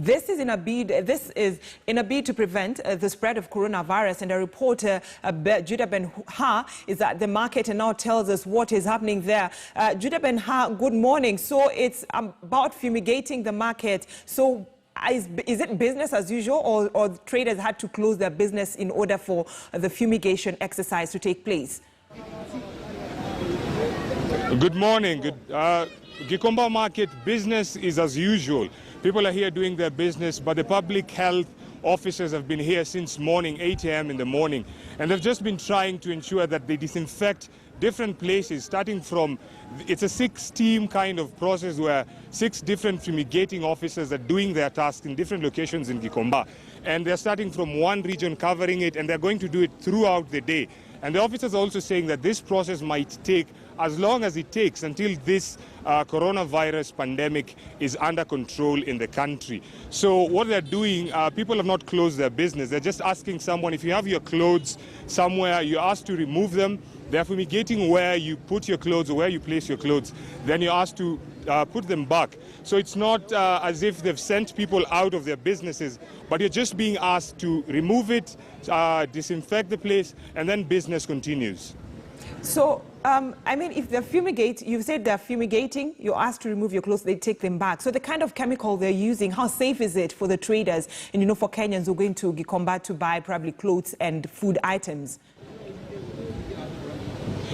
This is in a bid to prevent the spread of coronavirus. And a reporter, Judah Ben-Ha, is at the market and now tells us what is happening there. Judah Ben-Ha, good morning. So it's about fumigating the market. So is it business as usual, or traders had to close their business in order for the fumigation exercise to take place? Good morning. Gikomba market business is as usual. People are here doing their business, but the public health officers have been here since morning, 8 a.m. in the morning, and they've just been trying to ensure that they disinfect different places, starting from, it's a 6-team kind of process where 6 different fumigating officers are doing their tasks in different locations in Gikomba. And they're starting from one region, covering it, and they're going to do it throughout the day. And the officers are also saying that this process might take as long as it takes until this coronavirus pandemic is under control in the country. So what they're doing, people have not closed their business. They're just asking someone, if you have your clothes somewhere, you're asked to remove them. They're fumigating where you put your clothes or where you place your clothes. Then you're asked to put them back. So it's not as if they've sent people out of their businesses, but you're just being asked to remove it, disinfect the place, and then business continues. So, I mean, if they fumigate, you said they're fumigating, you're asked to remove your clothes, they take them back. So the kind of chemical they're using, how safe is it for the traders and, for Kenyans who are going to Gikomba to buy probably clothes and food items?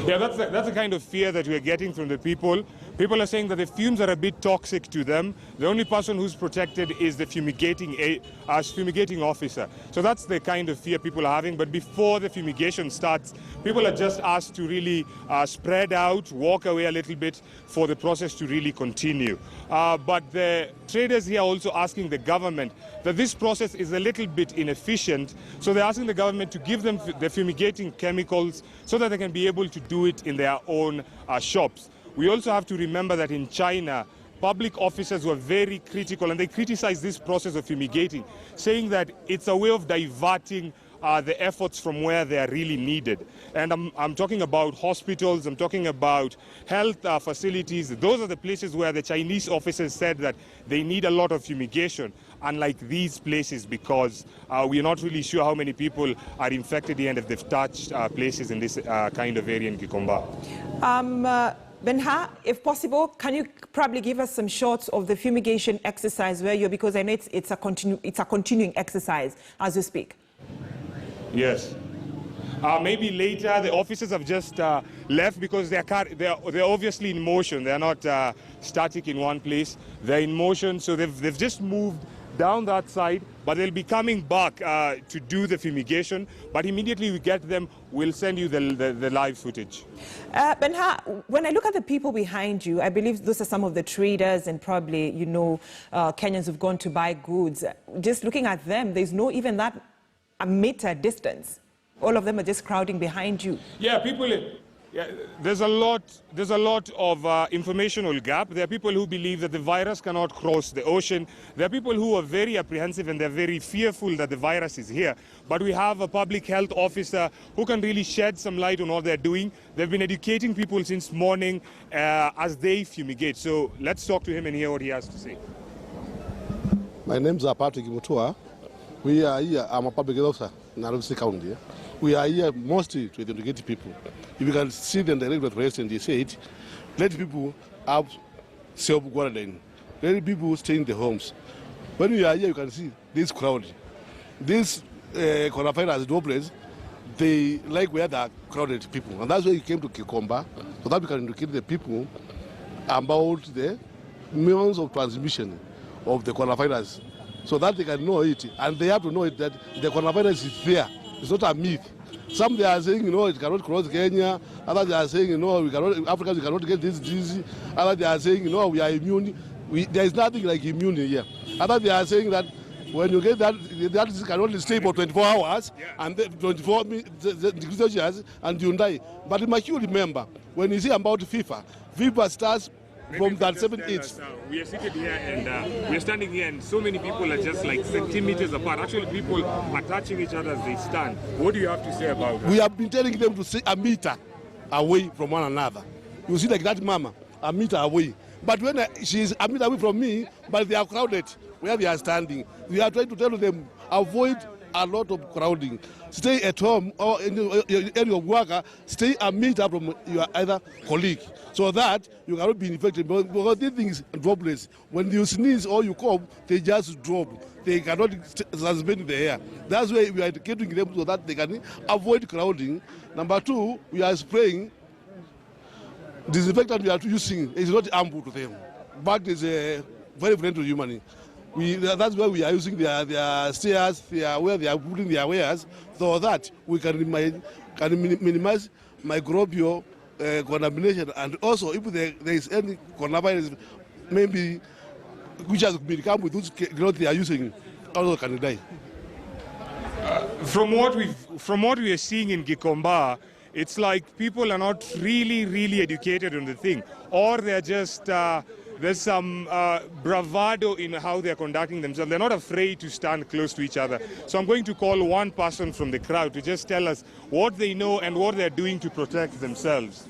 Yeah, that's the kind of fear that we're getting from the people. People are saying that the fumes are a bit toxic to them. The only person who's protected is the fumigating officer. So that's the kind of fear people are having. But before the fumigation starts, people are just asked to really spread out, walk away a little bit for the process to really continue. But the traders here are also asking the government that this process is a little bit inefficient. So they're asking the government to give them the fumigating chemicals so that they can be able to do it in their own shops. We also have to remember that in China, public officers were very critical, and they criticize this process of fumigating, saying that it's a way of diverting the efforts from where they are really needed. And I'm talking about hospitals, I'm talking about health facilities. Those are the places where the Chinese officers said that they need a lot of fumigation, unlike these places, because we're not really sure how many people are infected here and if they've touched places in this kind of area in Gikomba. Ben-Ha, if possible, can you probably give us some shots of the fumigation exercise where you're, because I know it's a continuing exercise as you speak. Yes. Maybe later. The officers have just left because they're obviously in motion. They're not static in one place. They're in motion, so they've just moved down that side, but they'll be coming back to do the fumigation. But immediately we get them, we'll send you the live footage. Ben-Ha, when I look at the people behind you, I believe those are some of the traders and probably, Kenyans who've gone to buy goods. Just looking at them, there's no even that a meter distance. All of them are just crowding behind you. Yeah, there's a lot of informational gap. There are people who believe that the virus cannot cross the ocean. There are people who are very apprehensive and they're very fearful that the virus is here. But we have a public health officer who can really shed some light on what they're doing. They've been educating people since morning as they fumigate. So let's talk to him and hear what he has to say. My name is Patrick Mutua. We are here, I'm a public health officer in Nairobi County. We are here mostly to educate people. If you can see the director president, he said, let people have self-quarantine. Let people stay in the homes. When we are here, you can see this crowd. This coronavirus droplets, they like where there are crowded people. And that's why we came to Gikomba, so that we can educate the people about the means of transmission of the coronavirus, so that they can know it. And they have to know it that the coronavirus is there. It's not a myth. Some they are saying, it cannot cross Kenya. Others they are saying, Africans cannot get this disease. Others they are saying, we are immune. There is nothing like immune here. Others they are saying that when you get that disease can only stay for 24 hours, and then 24 degrees Celsius, and you die. But you must remember, when you see about fever starts from that 7-8. We are seated here and we are standing here, and so many people are just like centimeters apart. Actually, people are touching each other as they stand. What do you have to say about that? We have been telling them to stay a meter away from one another. You see, like that mama, a meter away. But when she's a meter away from me, but they are crowded. where they are standing. We are trying to tell them, avoid a lot of crowding. Stay at home or in your area of work, stay and meet up from your other colleague so that you cannot be infected. Because these things are droplets. When you sneeze or you cough, they just drop. They cannot suspend in the air. That's why we are educating them so that they can avoid crowding. Number two, we are spraying. Disinfectant we are using is not harmful to them, but it's very friendly to human. That's why we are using their stairs, where they are putting their wares, so that we can minimize microbial contamination. And also, if there is any coronavirus, maybe which has become with those clothes they are using, also can die. From what we are seeing in Gikomba, it's like people are not really educated on the thing, or they're just there's some bravado in how they're conducting themselves. They're not afraid to stand close to each other. So I'm going to call one person from the crowd to just tell us what they know and what they're doing to protect themselves.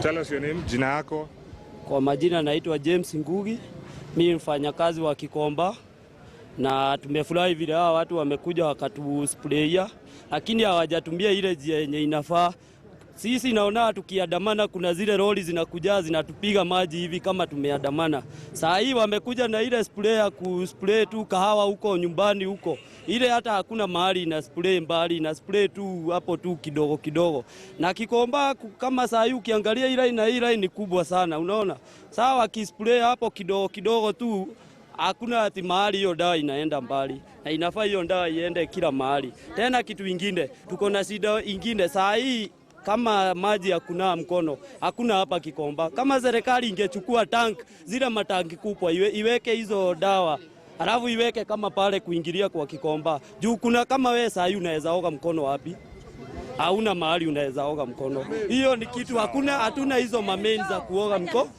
Tell us your name, jina yako. Kwa majina naitwa James Ngugi, mimi mfanyakazi wa Gikomba, na tumefurahi vile hawa watu wamekuja wakatusprayia, lakini hawajatumia ile njia yenye inafaa. Sisi naona tukiandamana kuna zile lori zinakuja zinatupiga maji hivi kama tumeandamana. Saa hii wamekuja na ile spray ya kuspray tu kahawa huko nyumbani huko. Ile hata hakuna mahali ina spray mbali, ina spray tu hapo tu kidogo kidogo. Na Gikomba kama saa hii ukiangalia ile ni kubwa sana, unaona? Sawa wakispray hapo kidogo kidogo tu, hakuna ati mahali hiyo dawa inaenda mbali. Na inafaa hiyo dawa iende kila mahali. Tena kitu kingine, tuko na shida ingine saa hii. Kama maji ya kunawa mkono hakuna hapa Gikomba. Kama serikali ingechukua tank, zile matanki kubwa iweke hizo dawa, alafu iweke kama pale kuingilia kwa Gikomba. Juu kuna kama wewe saa hii unaweza oga mkono wapi? Hauna mahali unaweza oga mkono. Hiyo ni kitu hatuna hizo mameni za kuoga mkono.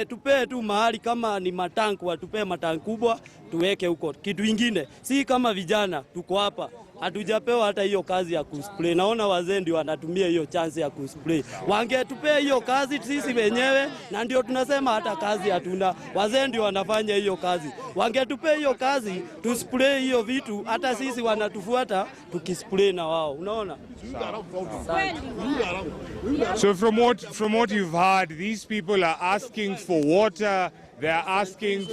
Tupewe tu mahali kama ni matanki, watupe matanki kubwa tuweke huko. Kitu kingine, si kama vijana tuko hapa, hatujapewa hata hiyo kazi ya kuspray. Naona wazee ndio wanatumia hiyo chance ya kuspray. Wangetupea hiyo kazi sisi wenyewe, na ndio tunasema hata kazi hatuna. Wazee ndio wanafanya hiyo kazi. Wangetupea hiyo kazi, tuspray hiyo vitu, hata sisi wanatufuata tukispray na wao. Unaona? So from what you've heard, these people are asking for water, they are asking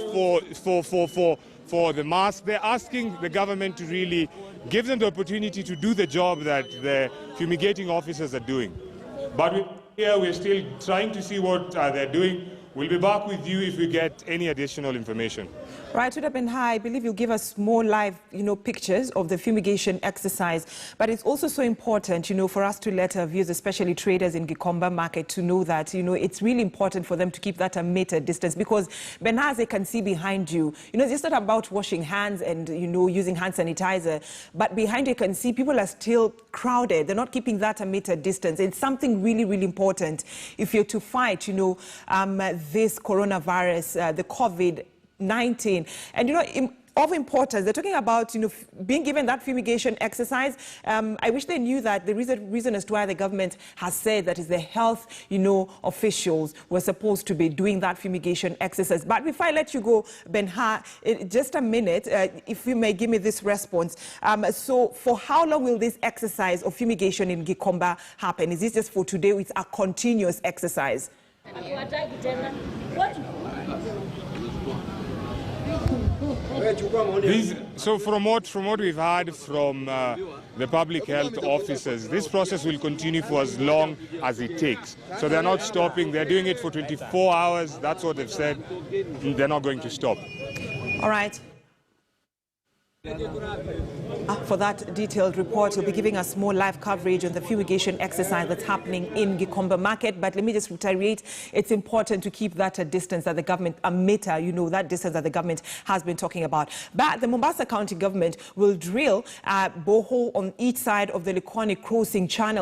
for the mask, they're asking the government to really give them the opportunity to do the job that the fumigating officers are doing. But we're still trying to see what they're doing. We'll be back with you if we get any additional information. Right, Judah Ben Hai, I believe you'll give us more live, pictures of the fumigation exercise. But it's also so important, for us to let our viewers, especially traders in Gikomba market, to know that, it's really important for them to keep that a meter distance. Because Ben Hai, as they can see behind you, it's not about washing hands and, using hand sanitizer. But behind you can see people are still crowded. They're not keeping that a meter distance. It's something really important if you're to fight, this coronavirus, the COVID-19. And, of importance, they're talking about, being given that fumigation exercise. I wish they knew that the reason as to why the government has said that is the health, officials were supposed to be doing that fumigation exercise. But before I let you go, Ben Ha, just a minute, if you may give me this response. So for how long will this exercise of fumigation in Gikomba happen? Is this just for today? It's a continuous exercise? So from what we've heard from the public health officers, this process will continue for as long as it takes. So they're not stopping. They're doing it for 24 hours. That's what they've said. They're not going to stop. All right. For that detailed report, you'll be giving us more live coverage on the fumigation exercise that's happening in Gikomba market. But let me just reiterate, it's important to keep that a distance that the government, a meter, that distance that the government has been talking about. But the Mombasa County government will drill a borehole on each side of the Likoni crossing channel.